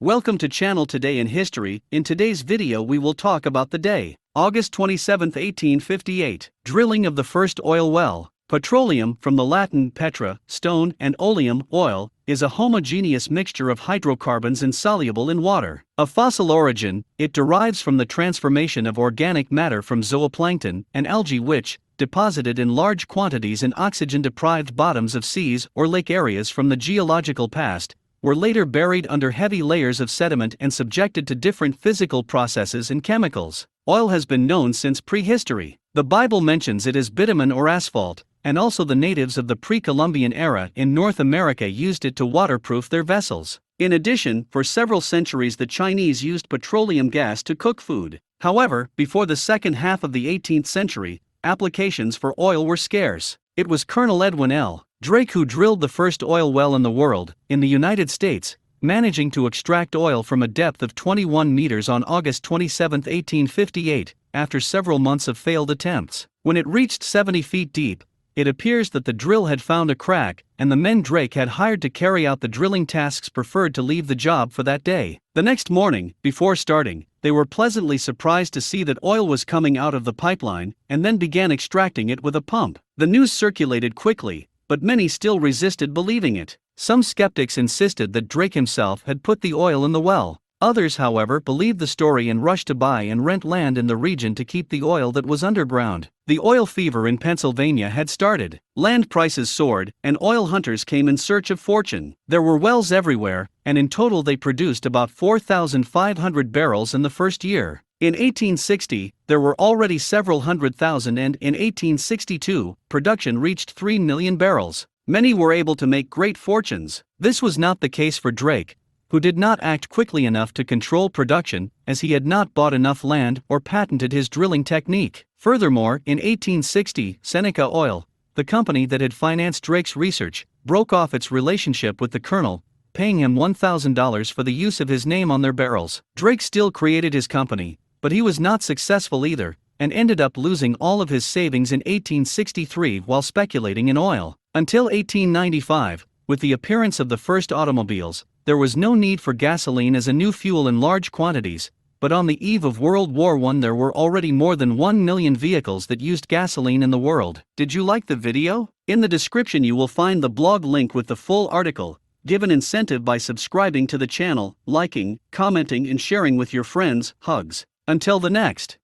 Welcome to channel Today in History. In today's video we will talk about the day, August 27, 1858, drilling of the first oil well. Petroleum, from the Latin petra, stone, and oleum, oil, is a homogeneous mixture of hydrocarbons insoluble in water. Of fossil origin, it derives from the transformation of organic matter from zooplankton and algae which, deposited in large quantities in oxygen-deprived bottoms of seas or lake areas from the geological past, were later buried under heavy layers of sediment and subjected to different physical processes and chemicals. Oil has been known since prehistory. The Bible mentions it as bitumen or asphalt, and also the natives of the pre-Columbian era in North America used it to waterproof their vessels. In addition, for several centuries the Chinese used petroleum gas to cook food. However, before the second half of the 18th century, applications for oil were scarce. It was Colonel Edwin L. Drake who drilled the first oil well in the world, in the United States, managing to extract oil from a depth of 21 meters on August 27, 1858, after several months of failed attempts. When it reached 70 feet deep, it appears that the drill had found a crack, and the men Drake had hired to carry out the drilling tasks preferred to leave the job for that day. The next morning, before starting, they were pleasantly surprised to see that oil was coming out of the pipeline, and then began extracting it with a pump. The news circulated quickly, but many still resisted believing it. Some skeptics insisted that Drake himself had put the oil in the well. Others, however, believed the story and rushed to buy and rent land in the region to keep the oil that was underground. The oil fever in Pennsylvania had started. Land prices soared, and oil hunters came in search of fortune. There were wells everywhere, and in total they produced about 4,500 barrels in the first year. In 1860, there were already several hundred thousand, and in 1862, production reached 3 million barrels. Many were able to make great fortunes. This was not the case for Drake, who did not act quickly enough to control production, as he had not bought enough land or patented his drilling technique. Furthermore, in 1860, Seneca Oil, the company that had financed Drake's research, broke off its relationship with the colonel, paying him $1,000 for the use of his name on their barrels. Drake still created his company, but he was not successful either, and ended up losing all of his savings in 1863 while speculating in oil. Until 1895, with the appearance of the first automobiles, there was no need for gasoline as a new fuel in large quantities, but on the eve of World War I there were already more than 1 million vehicles that used gasoline in the world. Did you like the video? In the description you will find the blog link with the full article. Give an incentive by subscribing to the channel, liking, commenting and sharing with your friends. Hugs. Until the next.